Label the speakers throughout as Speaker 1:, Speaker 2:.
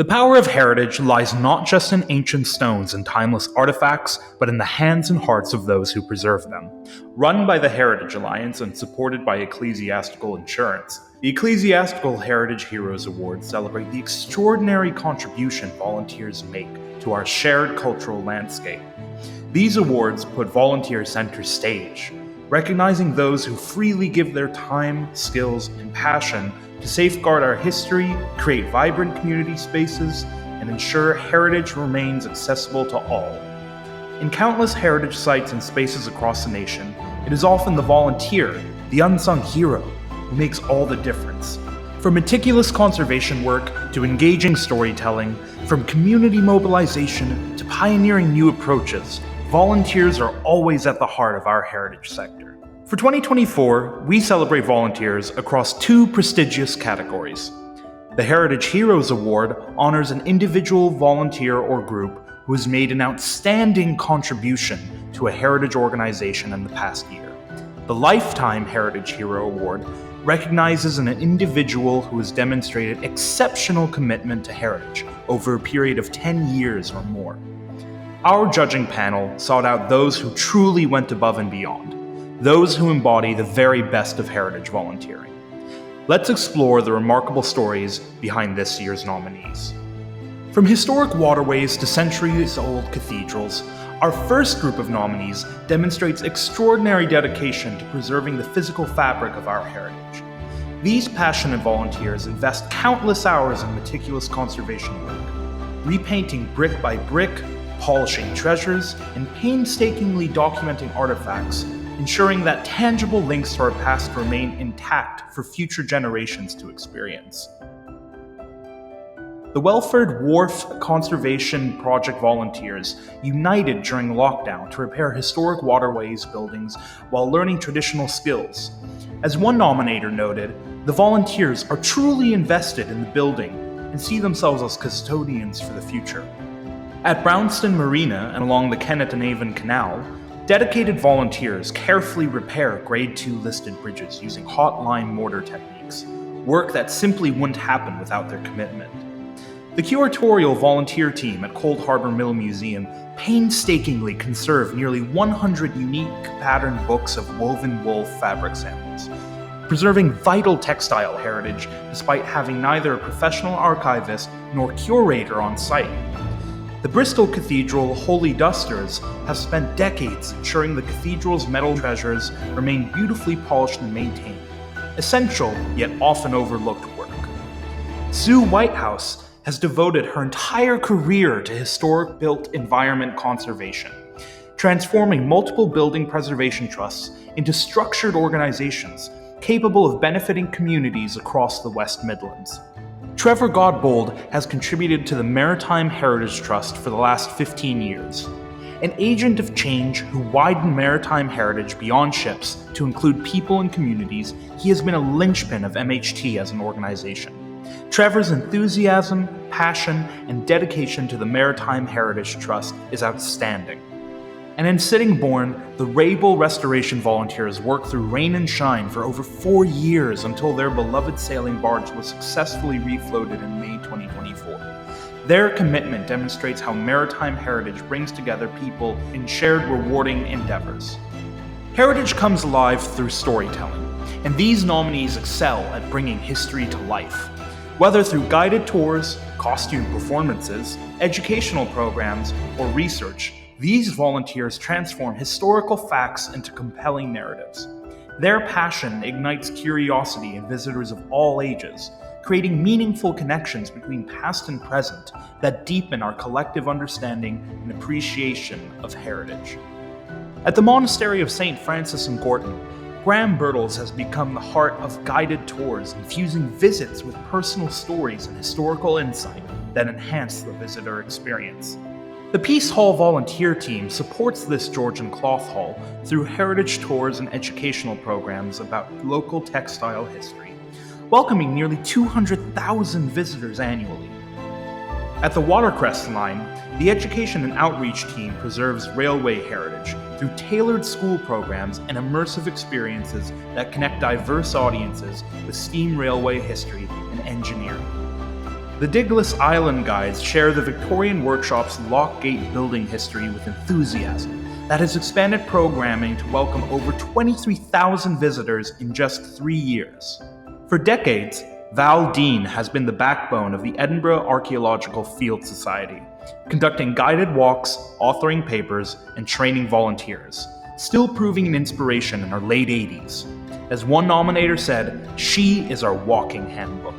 Speaker 1: The power of heritage lies not just in ancient stones and timeless artifacts, but in the hands and hearts of those who preserve them. Run by the Heritage Alliance and supported by Ecclesiastical Insurance, the Ecclesiastical Heritage Heroes Awards celebrate the extraordinary contribution volunteers make to our shared cultural landscape. These awards put volunteers center stage, recognizing those who freely give their time, skills, and passion to safeguard our history, create vibrant community spaces, and ensure heritage remains accessible to all. In countless heritage sites and spaces across the nation, it is often the volunteer, the unsung hero, who makes all the difference. From meticulous conservation work to engaging storytelling, from community mobilization to pioneering new approaches, volunteers are always at the heart of our heritage sector. For 2024, we celebrate volunteers across two prestigious categories. The Heritage Heroes Award honors an individual, volunteer, or group who has made an outstanding contribution to a heritage organization in the past year. The Lifetime Heritage Hero Award recognizes an individual who has demonstrated exceptional commitment to heritage over a period of 10 years or more. Our judging panel sought out those who truly went above and beyond, those who embody the very best of heritage volunteering. Let's explore the remarkable stories behind this year's nominees. From historic waterways to centuries-old cathedrals, our first group of nominees demonstrates extraordinary dedication to preserving the physical fabric of our heritage. These passionate volunteers invest countless hours in meticulous conservation work, repainting brick by brick, polishing treasures, and painstakingly documenting artifacts, ensuring that tangible links to our past remain intact for future generations to experience. The Welford Wharf Conservation Project volunteers united during lockdown to repair historic waterways buildings while learning traditional skills. As one nominator noted, the volunteers are truly invested in the building and see themselves as custodians for the future. At Brownston Marina and along the Kennet and Avon Canal, dedicated volunteers carefully repair Grade 2 listed bridges using hot lime mortar techniques, work that simply wouldn't happen without their commitment. The curatorial volunteer team at Cold Harbor Mill Museum painstakingly conserved nearly 100 unique patterned books of woven wool fabric samples, preserving vital textile heritage despite having neither a professional archivist nor curator on site. The Bristol Cathedral Holy Dusters have spent decades ensuring the cathedral's metal treasures remain beautifully polished and maintained, essential yet often overlooked work. Sue Whitehouse has devoted her entire career to historic built environment conservation, transforming multiple building preservation trusts into structured organizations capable of benefiting communities across the West Midlands. Trevor Godbold has contributed to the Maritime Heritage Trust for the last 15 years. An agent of change who widened maritime heritage beyond ships to include people and communities, he has been a linchpin of MHT as an organization. Trevor's enthusiasm, passion, and dedication to the Maritime Heritage Trust is outstanding. And in Sittingbourne, the Rabel Restoration volunteers worked through rain and shine for over 4 years until their beloved sailing barge was successfully refloated in May 2024. Their commitment demonstrates how maritime heritage brings together people in shared rewarding endeavors. Heritage comes alive through storytelling, and these nominees excel at bringing history to life. Whether through guided tours, costume performances, educational programs, or research, these volunteers transform historical facts into compelling narratives. Their passion ignites curiosity in visitors of all ages, creating meaningful connections between past and present that deepen our collective understanding and appreciation of heritage. At the Monastery of St. Francis in Gorton, Graham Birtles has become the heart of guided tours, infusing visits with personal stories and historical insight that enhance the visitor experience. The Peace Hall volunteer team supports this Georgian cloth hall through heritage tours and educational programs about local textile history, welcoming nearly 200,000 visitors annually. At the Watercress Line, the education and outreach team preserves railway heritage through tailored school programs and immersive experiences that connect diverse audiences with steam railway history and engineering. The Diglis Island guides share the Victorian workshop's Lockgate building history with enthusiasm that has expanded programming to welcome over 23,000 visitors in just 3 years. For decades, Val Dean has been the backbone of the Edinburgh Archaeological Field Society, conducting guided walks, authoring papers, and training volunteers, still proving an inspiration in her late 80s. As one nominator said, she is our walking handbook.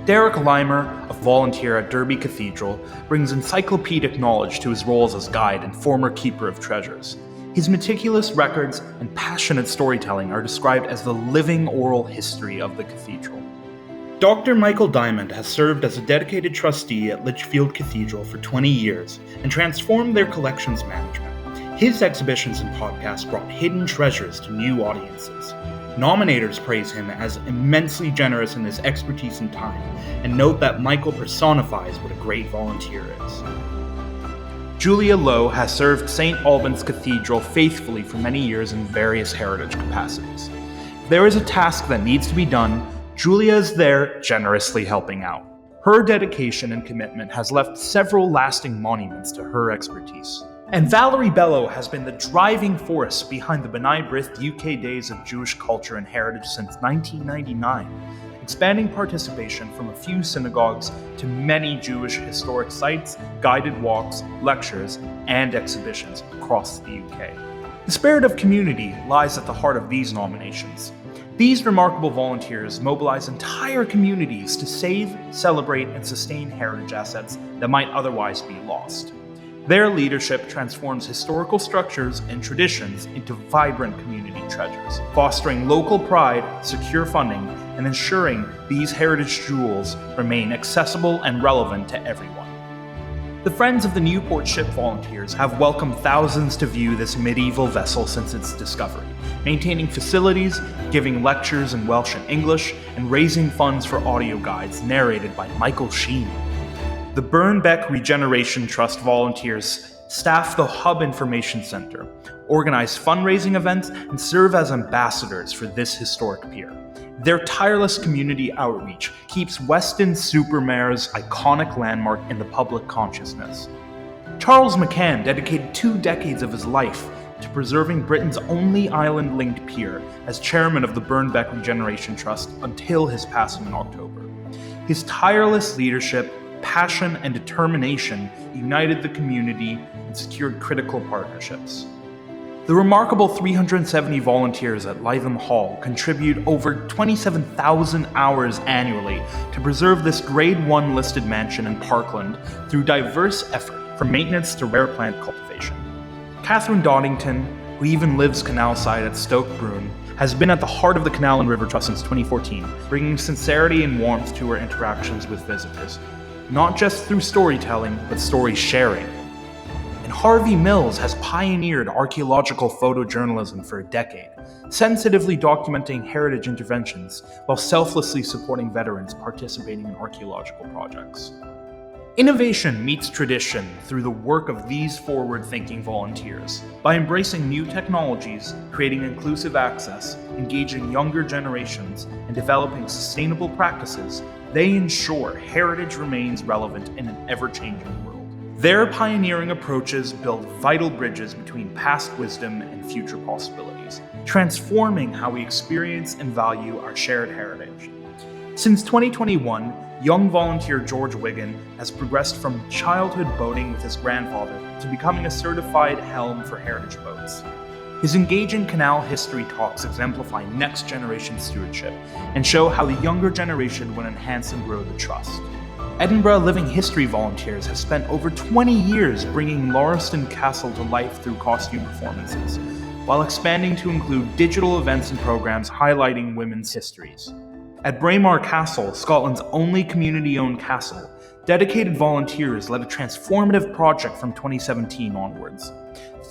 Speaker 1: Derek Limer, a volunteer at Derby Cathedral, brings encyclopedic knowledge to his roles as guide and former keeper of treasures. His meticulous records and passionate storytelling are described as the living oral history of the cathedral. Dr. Michael Diamond has served as a dedicated trustee at Lichfield Cathedral for 20 years and transformed their collections management. His exhibitions and podcasts brought hidden treasures to new audiences. Nominators praise him as immensely generous in his expertise and time, and note that Michael personifies what a great volunteer is. Julia Lowe has served St. Albans Cathedral faithfully for many years in various heritage capacities. If there is a task that needs to be done, Julia is there generously helping out. Her dedication and commitment has left several lasting monuments to her expertise. And Valerie Bello has been the driving force behind the B'nai B'rith UK Days of Jewish Culture and Heritage since 1999, expanding participation from a few synagogues to many Jewish historic sites, guided walks, lectures, and exhibitions across the UK. The spirit of community lies at the heart of these nominations. These remarkable volunteers mobilize entire communities to save, celebrate, and sustain heritage assets that might otherwise be lost. Their leadership transforms historical structures and traditions into vibrant community treasures, fostering local pride, secure funding, and ensuring these heritage jewels remain accessible and relevant to everyone. The Friends of the Newport Ship Volunteers have welcomed thousands to view this medieval vessel since its discovery, maintaining facilities, giving lectures in Welsh and English, and raising funds for audio guides narrated by Michael Sheen. The Burnbeck Regeneration Trust volunteers staff the Hub Information Center, organize fundraising events, and serve as ambassadors for this historic pier. Their tireless community outreach keeps Weston-super-Mare's iconic landmark in the public consciousness. Charles McCann dedicated 2 decades of his life to preserving Britain's only island-linked pier as chairman of the Burnbeck Regeneration Trust until his passing in October. His tireless leadership, passion, and determination united the community and secured critical partnerships. The remarkable 370 volunteers at Lytham Hall contribute over 27,000 hours annually to preserve this Grade 1 listed mansion in Parkland through diverse effort, from maintenance to rare plant cultivation. Catherine Doddington, who even lives canalside at Stoke Broom, has been at the heart of the Canal and River Trust since 2014, bringing sincerity and warmth to her interactions with visitors, not just through storytelling, but story sharing. And Harvey Mills has pioneered archaeological photojournalism for a decade, sensitively documenting heritage interventions while selflessly supporting veterans participating in archaeological projects. Innovation meets tradition through the work of these forward-thinking volunteers. By embracing new technologies, creating inclusive access, engaging younger generations, and developing sustainable practices, they ensure heritage remains relevant in an ever-changing world. Their pioneering approaches build vital bridges between past wisdom and future possibilities, transforming how we experience and value our shared heritage. Since 2021, young volunteer George Wigan has progressed from childhood boating with his grandfather to becoming a certified helm for heritage boats. His engaging canal history talks exemplify next-generation stewardship and show how the younger generation will enhance and grow the trust. Edinburgh Living History volunteers have spent over 20 years bringing Lauriston Castle to life through costume performances, while expanding to include digital events and programs highlighting women's histories. At Braemar Castle, Scotland's only community-owned castle, dedicated volunteers led a transformative project from 2017 onwards.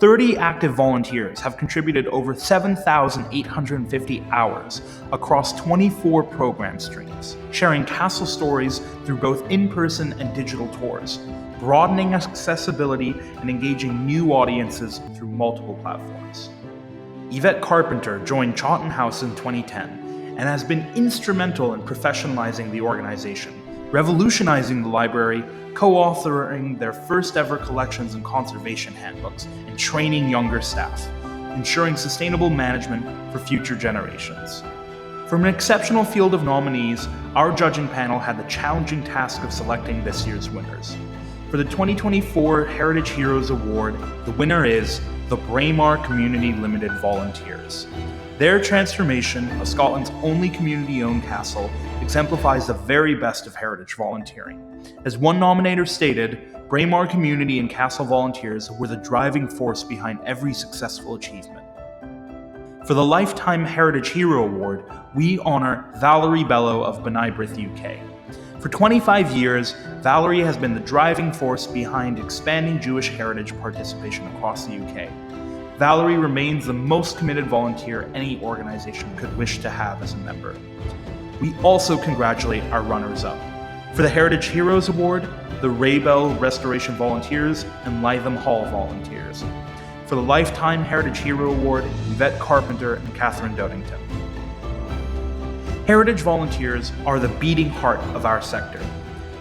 Speaker 1: 30 active volunteers have contributed over 7,850 hours across 24 program streams, sharing castle stories through both in-person and digital tours, broadening accessibility and engaging new audiences through multiple platforms. Yvette Carpenter joined Chawton House in 2010 and has been instrumental in professionalizing the organization, revolutionizing the library, co-authoring their first ever collections and conservation handbooks, and training younger staff, ensuring sustainable management for future generations. From an exceptional field of nominees, our judging panel had the challenging task of selecting this year's winners. For the 2024 Heritage Heroes Award, the winner is the Braemar Community Limited Volunteers. Their transformation of Scotland's only community-owned castle exemplifies the very best of heritage volunteering. As one nominator stated, Braemar Community and Castle Volunteers were the driving force behind every successful achievement. For the Lifetime Heritage Hero Award, we honor Valerie Bello of Benaibryth, UK. For 25 years, Valerie has been the driving force behind expanding Jewish heritage participation across the UK. Valerie remains the most committed volunteer any organization could wish to have as a member. We also congratulate our runners-up. For the Heritage Heroes Award, the Raybell Restoration Volunteers and Lytham Hall Volunteers. For the Lifetime Heritage Hero Award, Yvette Carpenter and Catherine Dodington. Heritage volunteers are the beating heart of our sector.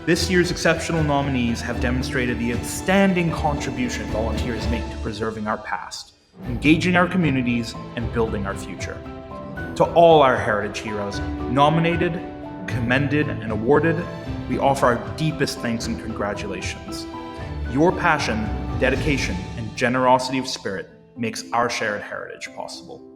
Speaker 1: This year's exceptional nominees have demonstrated the outstanding contribution volunteers make to preserving our past, engaging our communities, and building our future. To all our heritage heroes, nominated, commended, and awarded, we offer our deepest thanks and congratulations. Your passion, dedication, and generosity of spirit makes our shared heritage possible.